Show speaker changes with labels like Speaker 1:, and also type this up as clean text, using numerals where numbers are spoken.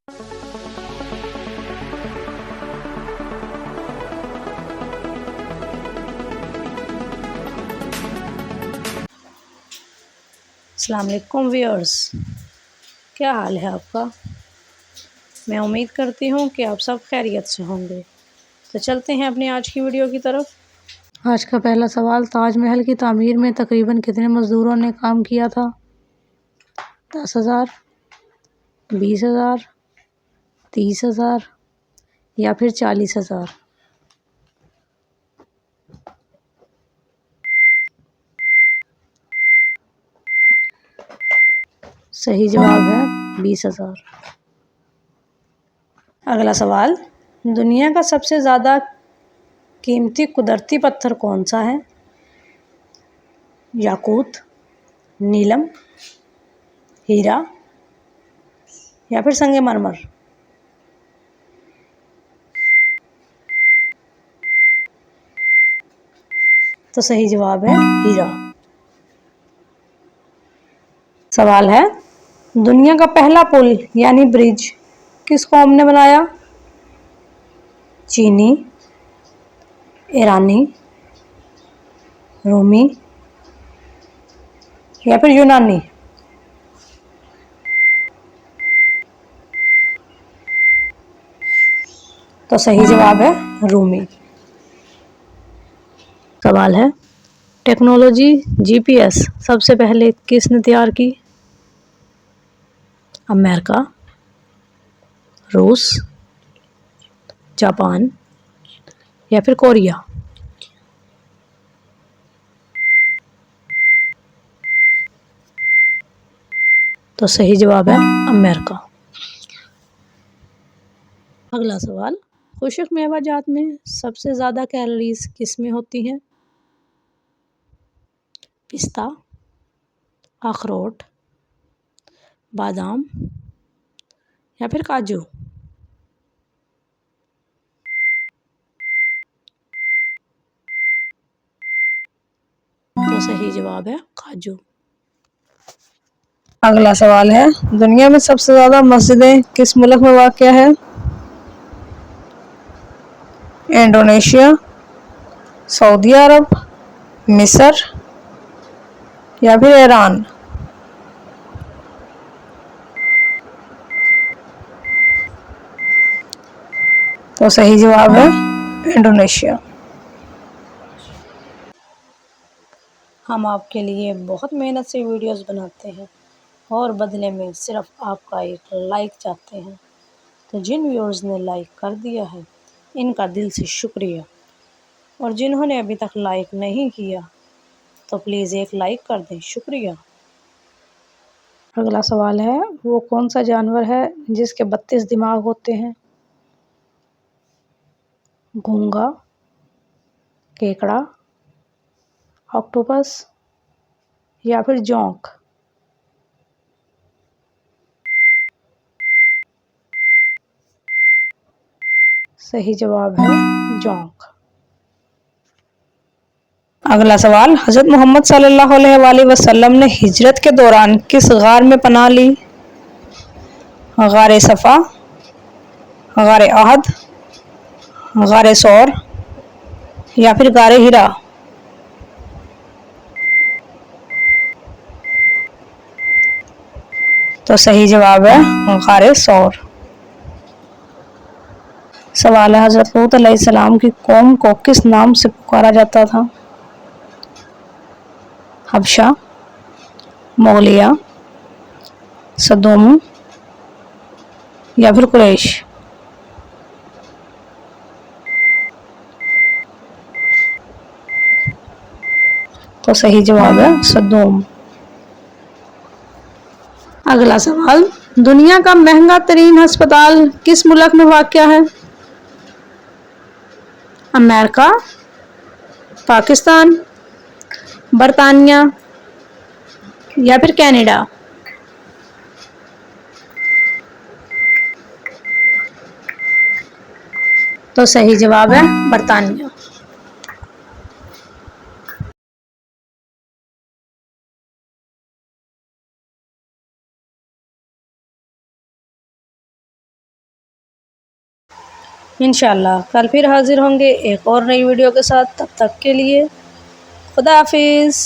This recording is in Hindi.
Speaker 1: अस्सलाम वालेकुम व्यूअर्स, क्या हाल है आपका। मैं उम्मीद करती हूँ कि आप सब खैरियत से होंगे। तो चलते हैं अपनी आज की वीडियो की तरफ। आज का पहला सवाल, ताजमहल की तामीर में तकरीबन कितने मज़दूरों ने काम किया था। 10,000, 20,000, 30,000 या फिर 40,000। सही जवाब है 20,000। अगला सवाल, दुनिया का सबसे ज़्यादा कीमती कुदरती पत्थर कौन सा है। याकूत, नीलम, हीरा या फिर संगमरमर। तो सही जवाब है हीरा। सवाल है, दुनिया का पहला पुल यानी ब्रिज किस कौम ने बनाया। चीनी, ईरानी, रूमी या फिर यूनानी। तो सही जवाब है रूमी। सवाल है, टेक्नोलॉजी जीपीएस सबसे पहले किसने तैयार की। अमेरिका, रूस, जापान या फिर कोरिया। तो सही जवाब है अमेरिका। अगला सवाल, खुश्क मेवाजात में सबसे ज़्यादा कैलोरीज किस में होती हैं। पिस्ता, अखरोट, बादाम या फिर काजू। तो सही जवाब है काजू। अगला सवाल है, दुनिया में सबसे ज़्यादा मस्जिदें किस मुल्क में वाक़या है। इंडोनेशिया, सऊदी अरब, मिस्र या फिर ईरान। तो सही जवाब है इंडोनेशिया। हम आपके लिए बहुत मेहनत से वीडियोस बनाते हैं और बदले में सिर्फ आपका एक लाइक चाहते हैं। तो जिन व्यूअर्स ने लाइक कर दिया है, इनका दिल से शुक्रिया। और जिन्होंने अभी तक लाइक नहीं किया, तो प्लीज़ एक लाइक कर दें, शुक्रिया। अगला सवाल है, वो कौन सा जानवर है जिसके 32 दिमाग होते हैं। घोंघा, केकड़ा, ऑक्टोपस या फिर जोंक। सही जवाब है जोंक। अगला सवाल, हज़रत मोहम्मद सल्लल्लाहु अलैहि वसल्लम ने हिजरत के दौरान किस गार में पनाह ली। गार सफ़ा, गार अहद, गार सौर या फिर गार हिरा। तो सही जवाब है गार सौर। सवाल है, हज़रत लूत अलैहिस्सलाम की कौम को किस नाम से पुकारा जाता था। हबशा, मोगलिया, सदोम या फिर कुरैश। तो सही जवाब है सदोम। अगला सवाल, दुनिया का महंगा तरीन अस्पताल किस मुल्क में वाक़या है। अमेरिका, पाकिस्तान, बरतानिया या फिर कनाडा। तो सही जवाब है बरतानिया। इंशाल्लाह कल फिर हाज़िर होंगे एक और नई वीडियो के साथ। तब तक के लिए खुदा हाफिज़।